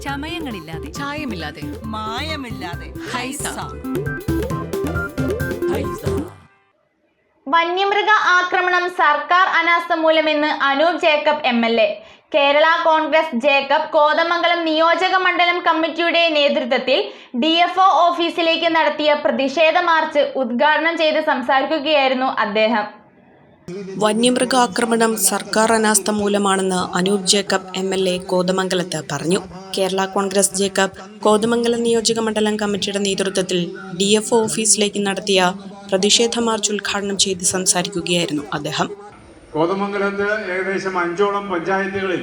ചമയങ്ങളില്ലാതെ, ചായമില്ലാതെ, മായമില്ലാതെ. ഹൈസ. വന്യമൃഗ ആക്രമണം സർക്കാർ അനാസ്ഥ മൂലമെന്ന് അനൂപ് ജേക്കബ് MLA. കേരള കോൺഗ്രസ് ജേക്കബ് കോതമംഗലം നിയോജക മണ്ഡലം കമ്മിറ്റിയുടെ നേതൃത്വത്തിൽ DFO ഓഫീസിലേക്ക് നടത്തിയ പ്രതിഷേധ മാർച്ച് ഉദ്ഘാടനം ചെയ്ത് സംസാരിക്കുകയായിരുന്നു അദ്ദേഹം. വന്യമൃഗാക്രമണം സർക്കാർ അനാസ്ഥ മൂലമാണെന്ന് അനൂപ് ജേക്കബ് MLA കോതമംഗലത്ത് പറഞ്ഞു. കേരള കോൺഗ്രസ് ജേക്കബ് കോതമംഗലം നിയോജക മണ്ഡലം കമ്മിറ്റിയുടെ നേതൃത്വത്തിൽ DFO ഓഫീസിലേക്ക് നടത്തിയ പ്രതിഷേധ മാർച്ച് ഉദ്ഘാടനം ചെയ്ത് സംസാരിക്കുകയായിരുന്നു അദ്ദേഹം. കോതമംഗലത്ത് ഏകദേശം 5ഓളം പഞ്ചായത്തുകളിൽ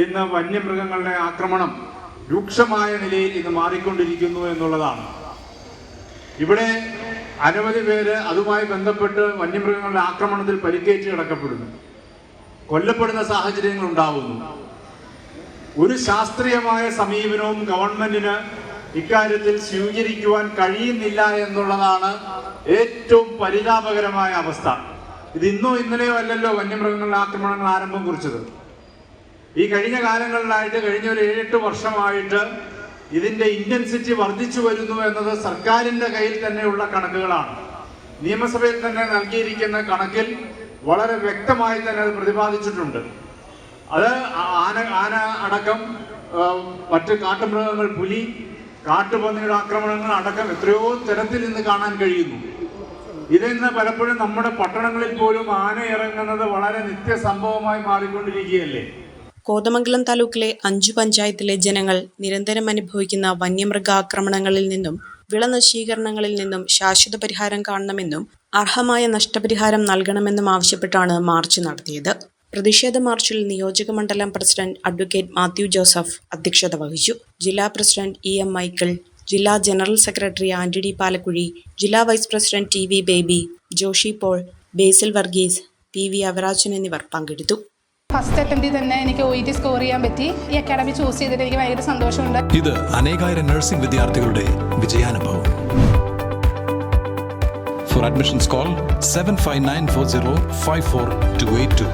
ഇന്ന് വന്യമൃഗങ്ങളുടെ ആക്രമണം രൂക്ഷമായ നിലയിൽ ഇന്ന് മാറിക്കൊണ്ടിരിക്കുന്നു എന്നുള്ളതാണ്. ഇവിടെ അനവധി പേര് അതുമായി ബന്ധപ്പെട്ട് വന്യമൃഗങ്ങളുടെ ആക്രമണത്തിൽ പരിക്കേറ്റ് കിടക്കപ്പെടുന്നു, കൊല്ലപ്പെടുന്ന സാഹചര്യങ്ങൾ ഉണ്ടാകുന്നു. ഒരു ശാസ്ത്രീയമായ സമീപനവും ഗവൺമെന്റിന് ഇക്കാര്യത്തിൽ സ്വീകരിക്കുവാൻ കഴിയുന്നില്ല എന്നുള്ളതാണ് ഏറ്റവും പരിതാപകരമായ അവസ്ഥ. ഇത് ഇന്നോ ഇന്നലെയോ അല്ലല്ലോ വന്യമൃഗങ്ങളുടെ ആക്രമണങ്ങൾ ആരംഭം കുറിച്ചത്. ഈ കഴിഞ്ഞ കാലങ്ങളിലായിട്ട്, കഴിഞ്ഞ ഒരു 7-8 വർഷമായിട്ട് ഇതിന്റെ ഇന്റൻസിറ്റി വർദ്ധിച്ചു വരുന്നു എന്നത് സർക്കാരിന്റെ കയ്യിൽ തന്നെയുള്ള കണക്കുകളാണ്. നിയമസഭയിൽ തന്നെ നൽകിയിരിക്കുന്ന കണക്കിൽ വളരെ വ്യക്തമായി തന്നെ അത് പ്രതിപാദിച്ചിട്ടുണ്ട്. അത് ആന അടക്കം മറ്റ് കാട്ടുമൃഗങ്ങൾ, പുലി, കാട്ടുപന്നിയുടെ ആക്രമണങ്ങൾ അടക്കം എത്രയോ തരത്തിൽ ഇന്ന് കാണാൻ കഴിയുന്നു. ഇതിന്ന് പലപ്പോഴും നമ്മുടെ പട്ടണങ്ങളിൽ പോലും ആന ഇറങ്ങുന്നത് വളരെ നിത്യസംഭവമായി മാറിക്കൊണ്ടിരിക്കുകയല്ലേ. കോതമംഗലം താലൂക്കിലെ 5 പഞ്ചായത്തിലെ ജനങ്ങൾ നിരന്തരം അനുഭവിക്കുന്ന വന്യമൃഗ ആക്രമണങ്ങളിൽ നിന്നും വിളനശീകരണങ്ങളിൽ നിന്നും ശാശ്വത പരിഹാരം കാണണമെന്നും അർഹമായ നഷ്ടപരിഹാരം നൽകണമെന്നും ആവശ്യപ്പെട്ടാണ് മാർച്ച് നടത്തിയത്. പ്രതിഷേധ മാർച്ചിൽ നിയോജക മണ്ഡലം പ്രസിഡന്റ് അഡ്വക്കേറ്റ് മാത്യു ജോസഫ് അധ്യക്ഷത വഹിച്ചു. ജില്ലാ പ്രസിഡന്റ് EM മൈക്കിൾ, ജില്ലാ ജനറൽ സെക്രട്ടറി ആന്റണി പാലക്കുഴി, ജില്ലാ vice president TV Baby, Joshy Paul, Basil Varghese, PV Avarajan എന്നിവർ പങ്കെടുത്തു. ഫസ്റ്റ് അറ്റംപ്റ്റിൽ തന്നെ എനിക്ക് OET സ്കോർ ചെയ്യാൻ പറ്റി. ഈ അക്കാഡമി ചൂസ് ചെയ്തിട്ട് എനിക്ക് ഭയങ്കര സന്തോഷമുണ്ട്. ഇത് അനേകായിരം നഴ്സിംഗ് വിദ്യാർത്ഥികളുടെ വിജയാനുഭവം. For admissions call 7594054282.